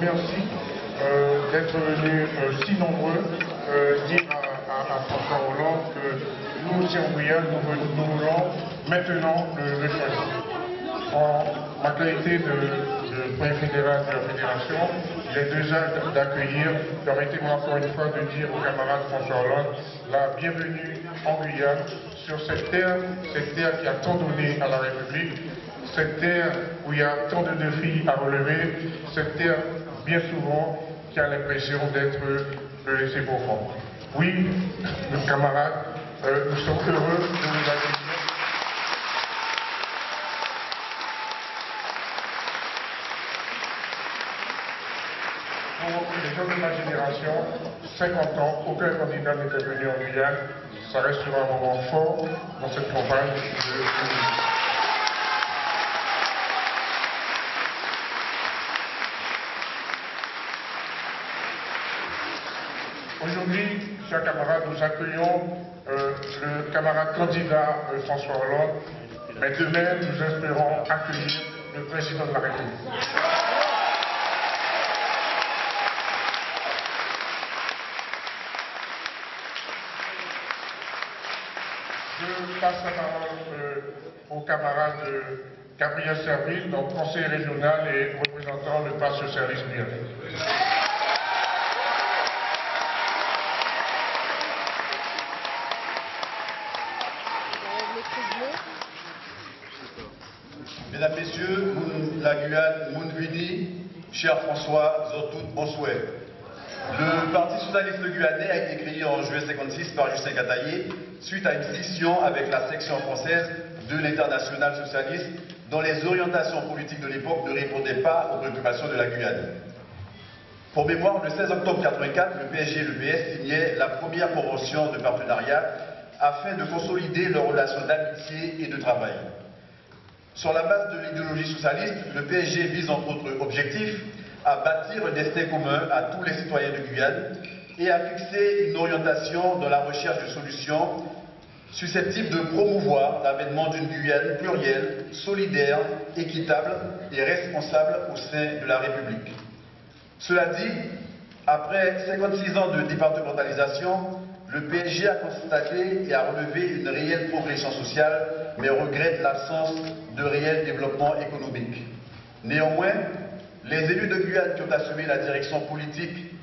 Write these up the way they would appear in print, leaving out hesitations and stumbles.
remercie d'être venus si nombreux dire à François Hollande que nous aussi en Guyane, nous voulons maintenant le choisir. En ma qualité de premier fédéral de la fédération, j'ai déjà d'accueillir, permettez-moi encore une fois de dire au camarade François Hollande la bienvenue en Guyane sur cette terre qui a tant donné à la République, cette terre où il y a tant de défis à relever, cette terre bien souvent qui a l'impression d'être le laissé pour compte. Oui, mes camarades, nous sommes heureux de vous accueillir. Pour les gens de ma génération, 50 ans, aucun candidat n'était venu en Guyane. Ça restera un moment fort dans cette campagne de Aujourd'hui, chers camarades, nous accueillons le camarade candidat François Hollande, mais demain, nous espérons accueillir le président de la République. Je passe la parole au camarade Gabriel Serville, donc conseiller régional et représentant le Parti socialiste guyanais. Mesdames, Messieurs, la Guyane, Mounvini, cher François, Zotout, bonsoir. Le Parti socialiste guyanais a été créé en juillet 1956 par Justin Gataillé suite à une scission avec la section française de l'Internationale socialiste dont les orientations politiques de l'époque ne répondaient pas aux préoccupations de la Guyane. Pour mémoire, le 16 octobre 1984, le PSG et le PS signaient la première convention de partenariat afin de consolider leurs relations d'amitié et de travail. Sur la base de l'idéologie socialiste, le PSG vise entre autres objectifs à bâtir un destin commun à tous les citoyens de Guyane et à fixer une orientation dans la recherche de solutions susceptibles de promouvoir l'avènement d'une Guyane plurielle, solidaire, équitable et responsable au sein de la République. Cela dit, après 56 ans de départementalisation, le PSG a constaté et a relevé une réelle progression sociale, mais regrette l'absence de réel développement économique. Néanmoins, les élus de Guyane qui ont assumé la direction politique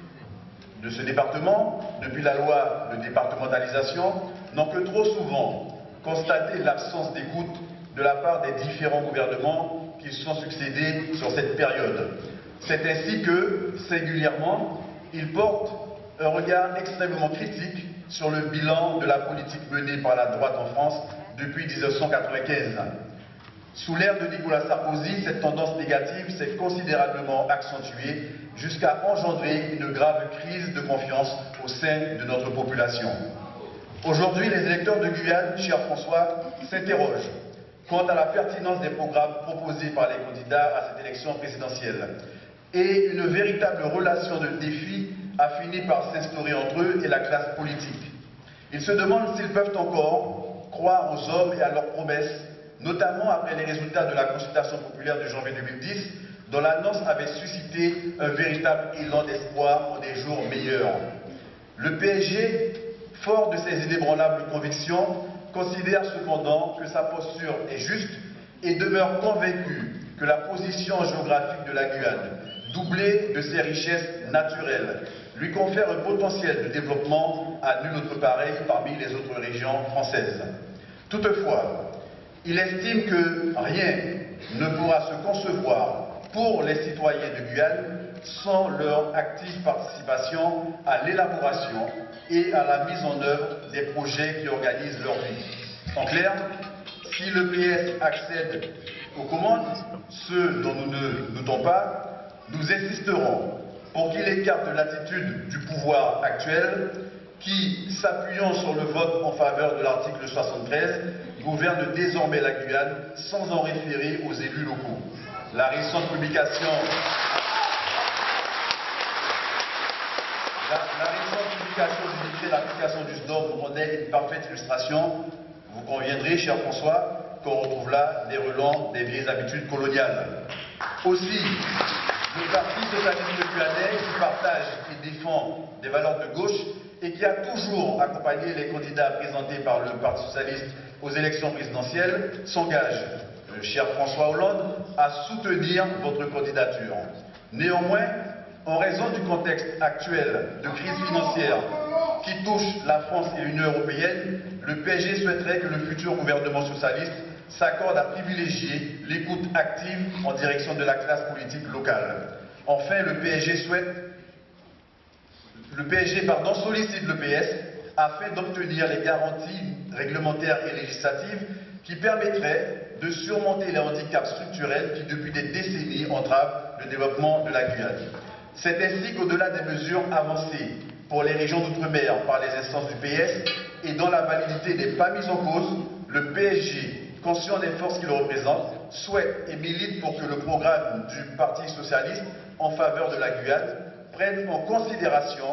de ce département, depuis la loi de départementalisation, n'ont que trop souvent constaté l'absence d'écoute de la part des différents gouvernements qui se sont succédés sur cette période. C'est ainsi que, singulièrement, ils portent un regard extrêmement critique sur le bilan de la politique menée par la droite en France depuis 1995. Sous l'ère de Nicolas Sarkozy, cette tendance négative s'est considérablement accentuée jusqu'à engendrer une grave crise de confiance au sein de notre population. Aujourd'hui, les électeurs de Guyane, cher François, s'interrogent quant à la pertinence des programmes proposés par les candidats à cette élection présidentielle. Et une véritable relation de défi a fini par s'instaurer entre eux et la classe politique. Ils se demandent s'ils peuvent encore croire aux hommes et à leurs promesses, notamment après les résultats de la consultation populaire de janvier 2010, dont l'annonce avait suscité un véritable élan d'espoir pour des jours meilleurs. Le PSG, fort de ses inébranlables convictions, considère cependant que sa posture est juste et demeure convaincu que la position géographique de la Guyane, doublée de ses richesses naturelles, lui confère un potentiel de développement à nul autre pareil parmi les autres régions françaises. Toutefois, il estime que rien ne pourra se concevoir pour les citoyens de Guyane sans leur active participation à l'élaboration et à la mise en œuvre des projets qui organisent leur vie. En clair, si le PS accède aux commandes, ce dont nous ne doutons pas, nous insisterons pour qu'il écarte l'attitude du pouvoir actuel qui, s'appuyant sur le vote en faveur de l'article 73, gouverne désormais la Guyane sans en référer aux élus locaux. La récente publication du décret d'application du SDOR nous rendait une parfaite illustration. Vous conviendrez, cher François, qu'on retrouve là des relents des vieilles habitudes coloniales. Aussi, Le Parti socialiste guyanais qui partage et défend des valeurs de gauche et qui a toujours accompagné les candidats présentés par le Parti socialiste aux élections présidentielles s'engage, cher François Hollande, à soutenir votre candidature. Néanmoins, en raison du contexte actuel de crise financière qui touche la France et l'Union européenne, le PSG souhaiterait que le futur gouvernement socialiste s'accorde à privilégier l'écoute active en direction de la classe politique locale. Enfin, le PSG sollicite le PS afin d'obtenir les garanties réglementaires et législatives qui permettraient de surmonter les handicaps structurels qui, depuis des décennies, entravent le développement de la Guyane. C'est ainsi qu'au-delà des mesures avancées pour les régions d'outre-mer par les instances du PS et dont la validité n'est pas mise en cause, le PSG, conscient des forces qu'il représente, souhaite et milite pour que le programme du Parti socialiste en faveur de la Guyane prenne en considération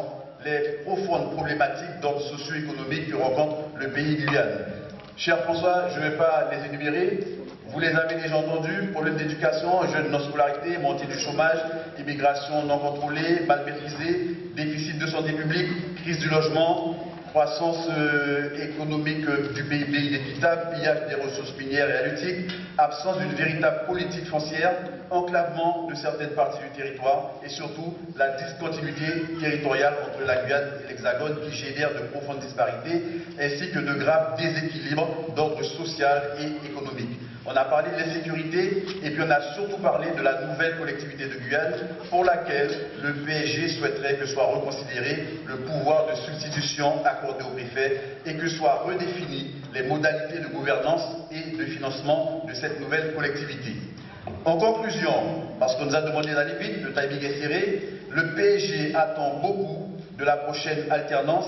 les profondes problématiques d'ordre socio-économique que rencontre le pays Guyane. Cher François, je ne vais pas les énumérer, vous les avez déjà entendus: problème d'éducation, jeunes non-scolarité, montée du chômage, immigration non contrôlée, mal maîtrisée, déficit de santé publique, crise du logement, croissance économique du PIB inéquitable, pillage des ressources minières et halieutiques, absence d'une véritable politique foncière, enclavement de certaines parties du territoire et surtout la discontinuité territoriale entre la Guyane et l'Hexagone qui génère de profondes disparités ainsi que de graves déséquilibres d'ordre social et économique. On a parlé de l'insécurité et puis on a surtout parlé de la nouvelle collectivité de Guyane pour laquelle le PSG souhaiterait que soit reconsidéré le pouvoir de substitution accordé au préfet et que soient redéfinies les modalités de gouvernance et de financement de cette nouvelle collectivité. En conclusion, parce qu'on nous a demandé d'aller vite, le timing est serré, le PSG attend beaucoup de la prochaine alternance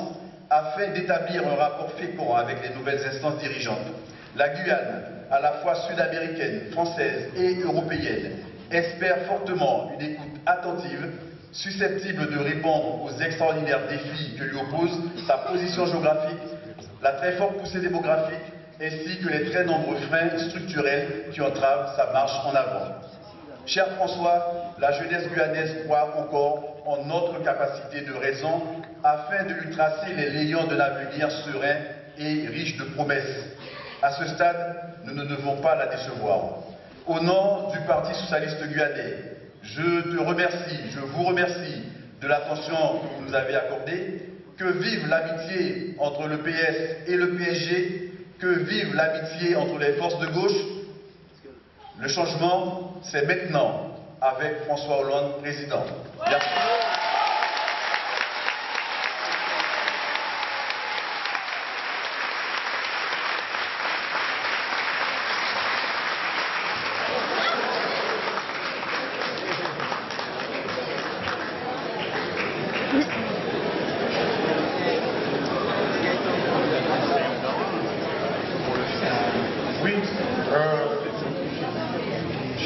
afin d'établir un rapport fécond avec les nouvelles instances dirigeantes. La Guyane, à la fois sud-américaine, française et européenne, espère fortement une écoute attentive, susceptible de répondre aux extraordinaires défis que lui oppose sa position géographique, la très forte poussée démographique, ainsi que les très nombreux freins structurels qui entravent sa marche en avant. Cher François, la jeunesse guyanaise croit encore en notre capacité de raison afin de lui tracer les layons d'un avenir serein et riche de promesses. À ce stade, nous ne devons pas la décevoir. Au nom du Parti socialiste guyanais, je vous remercie de l'attention que vous nous avez accordée. Que vive l'amitié entre le PS et le PSG, que vive l'amitié entre les forces de gauche. Le changement, c'est maintenant, avec François Hollande, président. Merci.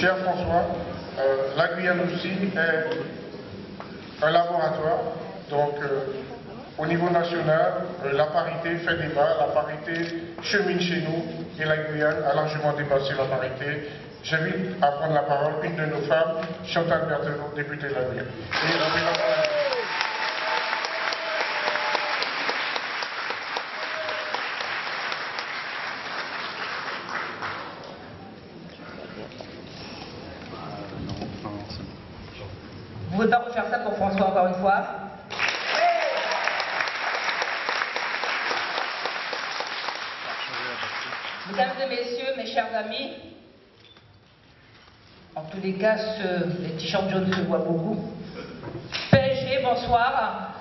Cher François, la Guyane aussi est un laboratoire, donc au niveau national, la parité fait débat, la parité chemine chez nous et la Guyane a largement dépassé la parité. J'invite à prendre la parole une de nos femmes, Chantal Berthelot, députée de la Guyane. Vous ne pouvez pas refaire ça pour François encore une fois? Mesdames et messieurs, mes chers amis, en tous les cas, les t-shirts jaunes se voient beaucoup. PSG, bonsoir.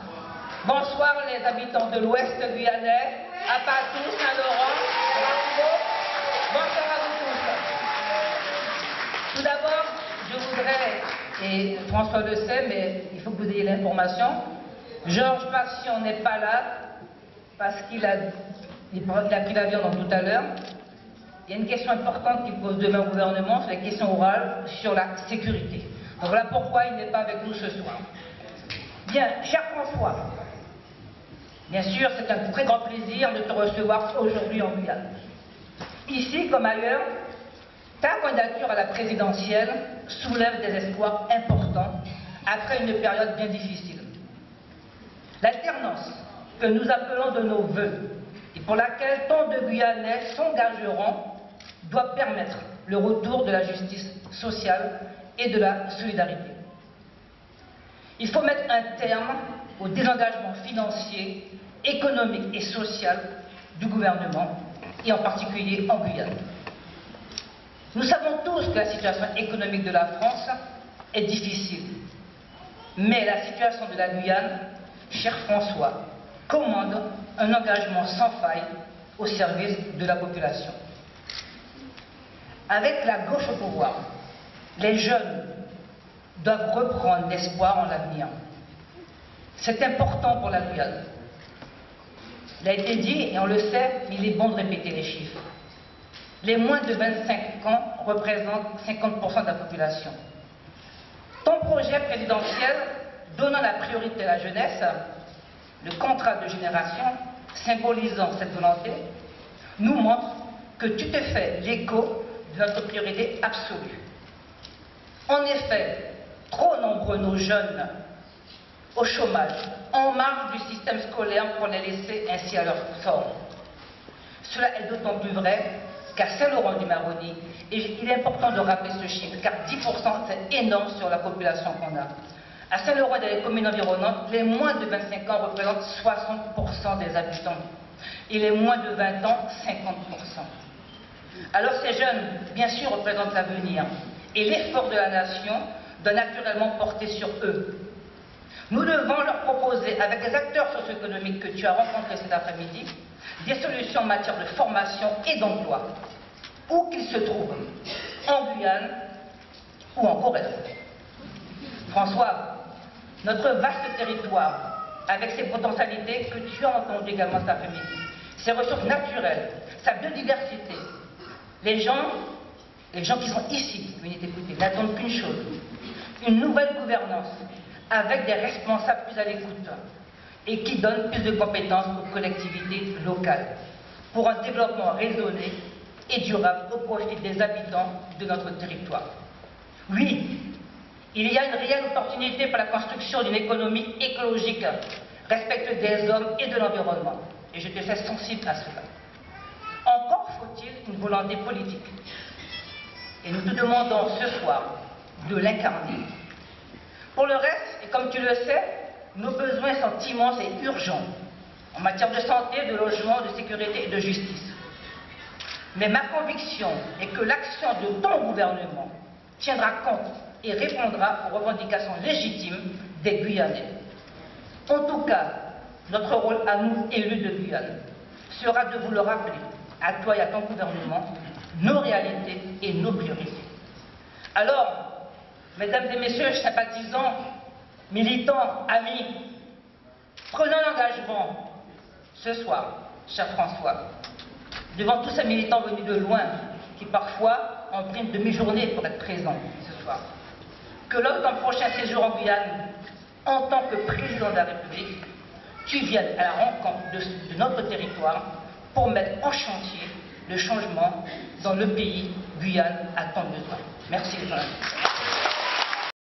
Bonsoir les habitants de l'Ouest guyanais, à Patou, Saint-Laurent, Marco. Bonsoir à vous tous. Tout d'abord, je voudrais, et François le sait, mais il faut que vous ayez l'information, Georges Patient n'est pas là parce qu'il a pris l'avion tout à l'heure. Il y a une question importante qu'il pose demain au gouvernement, c'est la question orale sur la sécurité. Donc voilà pourquoi il n'est pas avec nous ce soir. Bien, cher François, bien sûr, c'est un très grand plaisir de te recevoir aujourd'hui en Guyane. Ici comme ailleurs, ta candidature à la présidentielle soulève des espoirs importants après une période bien difficile. L'alternance que nous appelons de nos vœux et pour laquelle tant de Guyanais s'engageront doit permettre le retour de la justice sociale et de la solidarité. Il faut mettre un terme au désengagement financier, économique et social du gouvernement, et en particulier en Guyane. Nous savons tous que la situation économique de la France est difficile, mais la situation de la Guyane, cher François, commande un engagement sans faille au service de la population. Avec la gauche au pouvoir, les jeunes doivent reprendre l'espoir en l'avenir. C'est important pour la Guyane. Il a été dit, et on le sait, mais il est bon de répéter les chiffres. Les moins de 25 ans représentent 50% de la population. Ton projet présidentiel donnant la priorité à la jeunesse, le contrat de génération symbolisant cette volonté, nous montre que tu te fais l'écho de notre priorité absolue. En effet, trop nombreux nos jeunes au chômage, en marge du système scolaire pour les laisser ainsi à leur sort. Cela est d'autant plus vrai qu'à Saint-Laurent-du-Maroni, et il est important de rappeler ce chiffre, car 10% c'est énorme sur la population qu'on a. À Saint-Laurent et dans les communes environnantes, les moins de 25 ans représentent 60% des habitants, et les moins de 20 ans, 50%. Alors ces jeunes, bien sûr, représentent l'avenir, et l'effort de la nation doit naturellement porter sur eux. Nous devons leur proposer, avec les acteurs socio-économiques que tu as rencontrés cet après-midi, des solutions en matière de formation et d'emploi, où qu'ils se trouvent, en Guyane ou en Corée. François, notre vaste territoire, avec ses potentialités que tu as entendues également cet après-midi, ses ressources naturelles, sa biodiversité, les gens qui sont ici, venez t'écouter, n'attendent qu'une chose, une nouvelle gouvernance, avec des responsables plus à l'écoute et qui donnent plus de compétences aux collectivités locales pour un développement raisonné et durable au profit des habitants de notre territoire. Oui, il y a une réelle opportunité pour la construction d'une économie écologique, respectueuse des hommes et de l'environnement, et je te fais sensible à cela. Encore faut-il une volonté politique, et nous te demandons ce soir de l'incarner. Pour le reste, et comme tu le sais, nos besoins sont immenses et urgents en matière de santé, de logement, de sécurité et de justice. Mais ma conviction est que l'action de ton gouvernement tiendra compte et répondra aux revendications légitimes des Guyanais. En tout cas, notre rôle à nous, élus de Guyane, sera de vous le rappeler, à toi et à ton gouvernement, nos réalités et nos priorités. Alors, mesdames et messieurs, sympathisants, militants, amis, prenons l'engagement ce soir, cher François, devant tous ces militants venus de loin, qui parfois ont pris une demi-journée pour être présents ce soir, que lors de ton prochain séjour en Guyane, en tant que président de la République, tu viennes à la rencontre de notre territoire pour mettre en chantier le changement dans le pays Guyane a tant besoin. Merci les gens.